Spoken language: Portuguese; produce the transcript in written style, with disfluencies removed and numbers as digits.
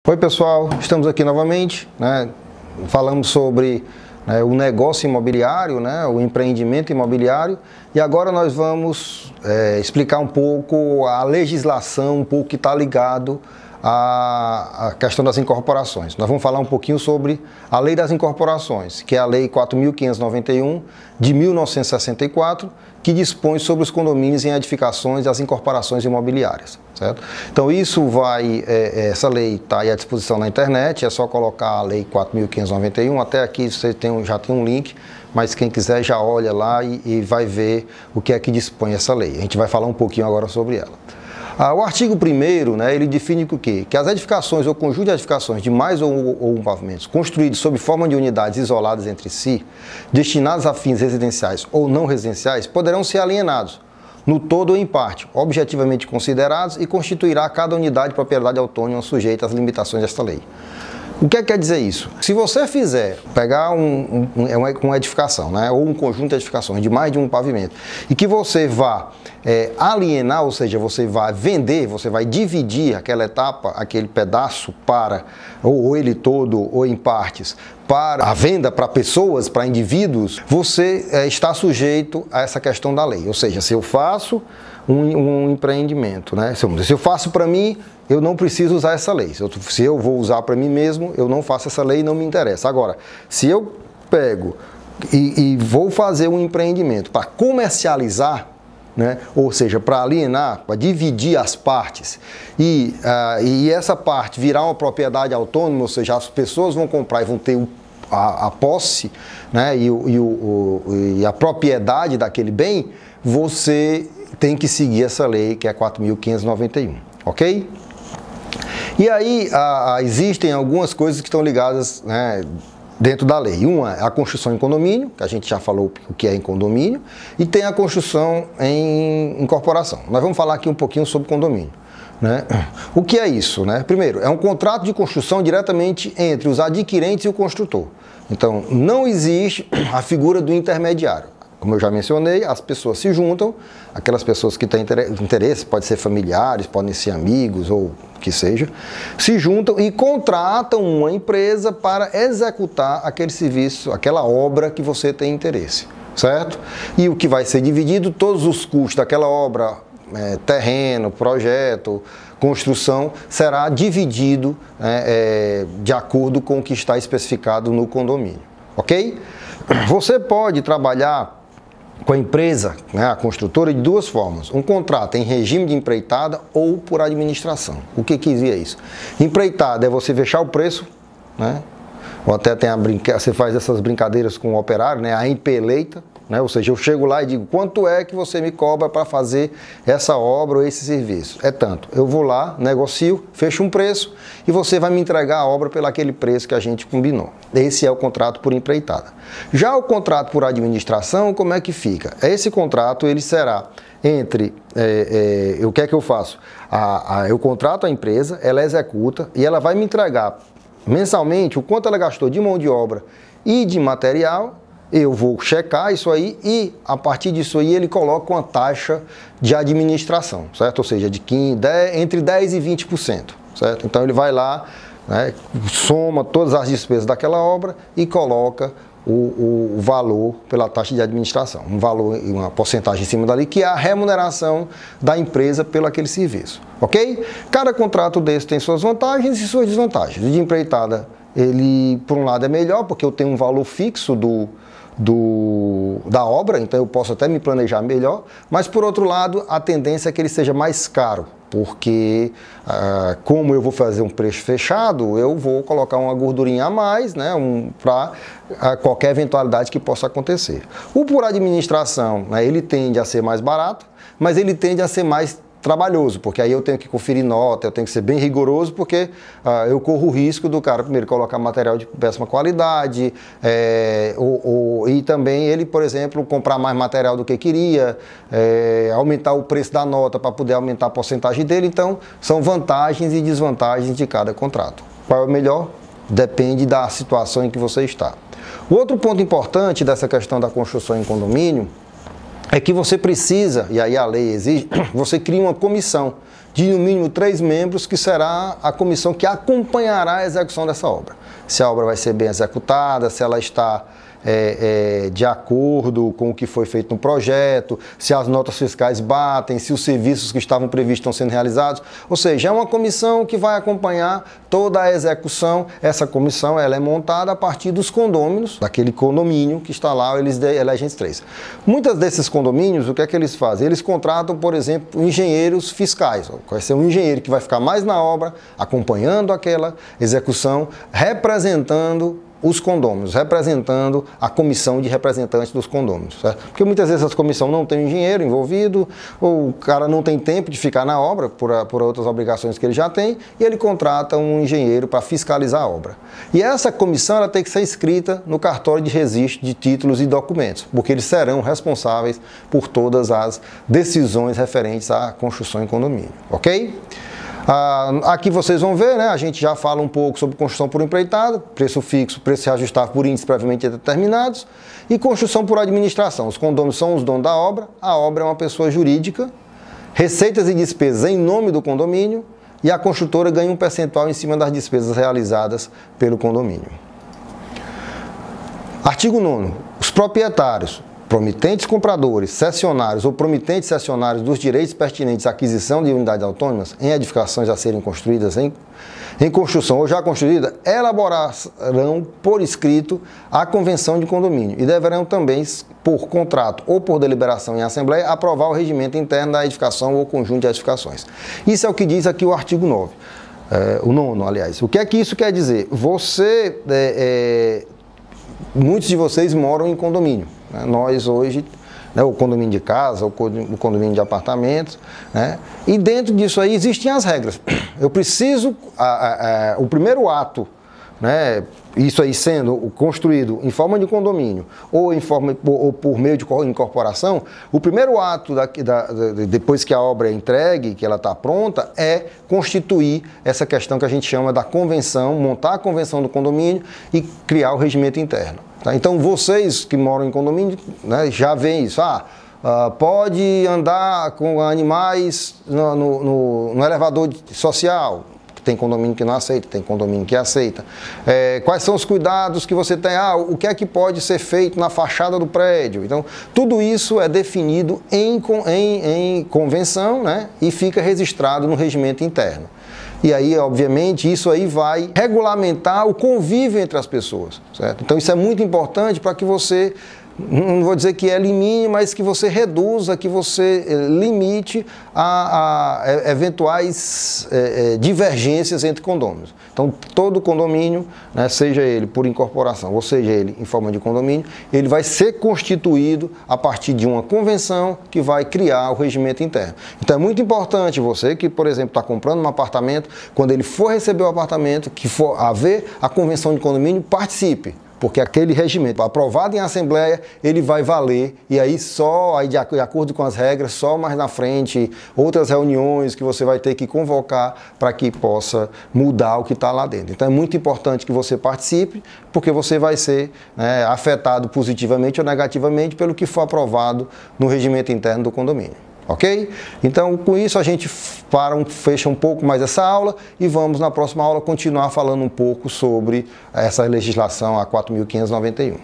Oi pessoal, estamos aqui novamente, falamos sobre o negócio imobiliário, o empreendimento imobiliário, e agora nós vamos explicar um pouco a legislação, um pouco que está ligado à questão das incorporações. Nós vamos falar um pouquinho sobre a Lei das Incorporações, que é a Lei 4.591 de 1964, que dispõe sobre os condomínios em edificações e as incorporações imobiliárias, certo? Então essa lei está aí à disposição na internet, é só colocar a Lei 4.591, até aqui você já tem um link, mas quem quiser já olha lá e vai ver o que é que dispõe essa lei. A gente vai falar um pouquinho agora sobre ela. O artigo 1º, ele define o quê? Que as edificações ou conjunto de edificações de mais ou um pavimentos construídos sob forma de unidades isoladas entre si, destinadas a fins residenciais ou não residenciais, poderão ser alienados, no todo ou em parte, objetivamente considerados, e constituirá cada unidade de propriedade autônoma sujeita às limitações desta lei. O que quer dizer isso? Se você pegar uma edificação, ou um conjunto de edificações de mais de um pavimento, e que você vá alienar, ou seja, você vai vender, você vai dividir aquela etapa, aquele pedaço ou ele todo ou em partes, para a venda para pessoas, para indivíduos, você está sujeito a essa questão da lei. Ou seja, se eu faço um empreendimento, se eu faço para mim, eu não preciso usar essa lei. Se eu vou usar para mim mesmo, eu não faço essa lei e não me interessa. Agora, se eu pego e vou fazer um empreendimento para comercializar, ou seja, para alienar, para dividir as partes e essa parte virar uma propriedade autônoma, ou seja, as pessoas vão comprar e vão ter a posse e a propriedade daquele bem, você tem que seguir essa lei que é 4.591, ok? E aí existem algumas coisas que estão ligadas dentro da lei. Uma é a construção em condomínio, que a gente já falou o que é em condomínio, e tem a construção em incorporação. Nós vamos falar aqui um pouquinho sobre condomínio. O que é isso? Primeiro, é um contrato de construção diretamente entre os adquirentes e o construtor. Então, não existe a figura do intermediário. Como eu já mencionei, as pessoas se juntam, aquelas pessoas que têm interesse, pode ser familiares, podem ser amigos ou o que seja, se juntam e contratam uma empresa para executar aquele serviço, aquela obra que você tem interesse, certo? E o que vai ser dividido, todos os custos daquela obra, terreno, projeto, construção, será dividido de acordo com o que está especificado no condomínio, ok? Você pode trabalhar com a empresa, a construtora, de duas formas. Um contrato em regime de empreitada ou por administração. O que dizia isso? Empreitada é você fechar o preço, ou até você faz essas brincadeiras com o operário, a empeleita, ou seja, eu chego lá e digo, quanto é que você me cobra para fazer essa obra ou esse serviço? É tanto. Eu vou lá, negocio, fecho um preço e você vai me entregar a obra pelo aquele preço que a gente combinou. Esse é o contrato por empreitada. Já o contrato por administração, como é que fica? Esse contrato, ele será entre, o que é que eu faço? Eu contrato a empresa, ela executa e ela vai me entregar mensalmente o quanto ela gastou de mão de obra e de material. Eu vou checar isso aí e, a partir disso aí, ele coloca uma taxa de administração, certo? Ou seja, entre 10% e 20%, certo? Então, ele vai lá, soma todas as despesas daquela obra e coloca o valor pela taxa de administração. Um valor, uma porcentagem em cima dali, que é a remuneração da empresa pelo aquele serviço, ok? Cada contrato desse tem suas vantagens e suas desvantagens. O de empreitada, ele, por um lado, é melhor, porque eu tenho um valor fixo da obra, então eu posso até me planejar melhor, mas por outro lado a tendência é que ele seja mais caro, porque como eu vou fazer um preço fechado, eu vou colocar uma gordurinha a mais, para qualquer eventualidade que possa acontecer. O por administração, ele tende a ser mais barato, mas ele tende a ser mais trabalhoso, porque aí eu tenho que conferir nota, eu tenho que ser bem rigoroso, porque eu corro o risco do cara primeiro colocar material de péssima qualidade, e também ele, por exemplo, comprar mais material do que queria, aumentar o preço da nota para poder aumentar a porcentagem dele. Então, são vantagens e desvantagens de cada contrato. Qual é o melhor? Depende da situação em que você está. O outro ponto importante dessa questão da construção em condomínio é que você precisa, e aí a lei exige, você cria uma comissão de no mínimo 3 membros, que será a comissão que acompanhará a execução dessa obra. Se a obra vai ser bem executada, se ela está de acordo com o que foi feito no projeto, se as notas fiscais batem, se os serviços que estavam previstos estão sendo realizados. Ou seja, é uma comissão que vai acompanhar toda a execução. Essa comissão ela é montada a partir dos condôminos, daquele condomínio que está lá, eles elegem 3. Muitos desses condomínios, o que é que eles fazem? Eles contratam, por exemplo, engenheiros fiscais. Vai ser um engenheiro que vai ficar mais na obra, acompanhando aquela execução, representando os condôminos, representando a comissão de representantes dos condôminos, certo? Porque muitas vezes essa comissão não tem um engenheiro envolvido, ou o cara não tem tempo de ficar na obra por outras obrigações que ele já tem, e ele contrata um engenheiro para fiscalizar a obra. E essa comissão ela tem que ser inscrita no cartório de registro de títulos e documentos, porque eles serão responsáveis por todas as decisões referentes à construção em condomínio, ok? Aqui vocês vão ver, né, a gente já fala um pouco sobre construção por empreitada, preço fixo, preço reajustável por índices previamente determinados, e construção por administração. Os condôminos são os donos da obra, a obra é uma pessoa jurídica, receitas e despesas em nome do condomínio, e a construtora ganha um percentual em cima das despesas realizadas pelo condomínio. Artigo 9º. Os proprietários, promitentes compradores, cessionários ou promitentes cessionários dos direitos pertinentes à aquisição de unidades autônomas em edificações a serem construídas em construção ou já construída, elaborarão por escrito a convenção de condomínio e deverão também, por contrato ou por deliberação em assembleia, aprovar o regimento interno da edificação ou conjunto de edificações. Isso é o que diz aqui o artigo 9, o 9º, aliás. O que é que isso quer dizer? Muitos de vocês moram em condomínio. Nós hoje, né, o condomínio de casa, o condomínio de apartamentos, né, e dentro disso aí existem as regras. Eu preciso, o primeiro ato, né, isso aí sendo construído em forma de condomínio ou por meio de incorporação, o primeiro ato depois que a obra é entregue, que ela está pronta, é constituir essa questão que a gente chama da convenção, montar a convenção do condomínio e criar o regimento interno. Tá? Então vocês que moram em condomínio, né, já veem isso. Pode andar com animais no elevador social. Tem condomínio que não aceita, tem condomínio que aceita. Quais são os cuidados que você tem? O que é que pode ser feito na fachada do prédio? Então, tudo isso é definido em convenção, né, e fica registrado no regimento interno. E aí, obviamente, isso aí vai regulamentar o convívio entre as pessoas, certo? Então, isso é muito importante para que você, não vou dizer que elimine, mas que você reduza, que você limite a eventuais divergências entre condôminos. Então, todo condomínio, né, seja ele por incorporação ou seja ele em forma de condomínio, ele vai ser constituído a partir de uma convenção que vai criar o regimento interno. Então, é muito importante você que, por exemplo, está comprando um apartamento, quando ele for receber o apartamento, que for haver a convenção de condomínio, participe. Porque aquele regimento aprovado em assembleia, ele vai valer, e aí de acordo com as regras, só mais na frente, outras reuniões que você vai ter que convocar para que possa mudar o que está lá dentro. Então é muito importante que você participe, porque você vai ser, né, afetado positivamente ou negativamente pelo que for aprovado no regimento interno do condomínio. Ok? Então, com isso a gente fecha um pouco mais essa aula e vamos na próxima aula continuar falando um pouco sobre essa legislação, a 4.591.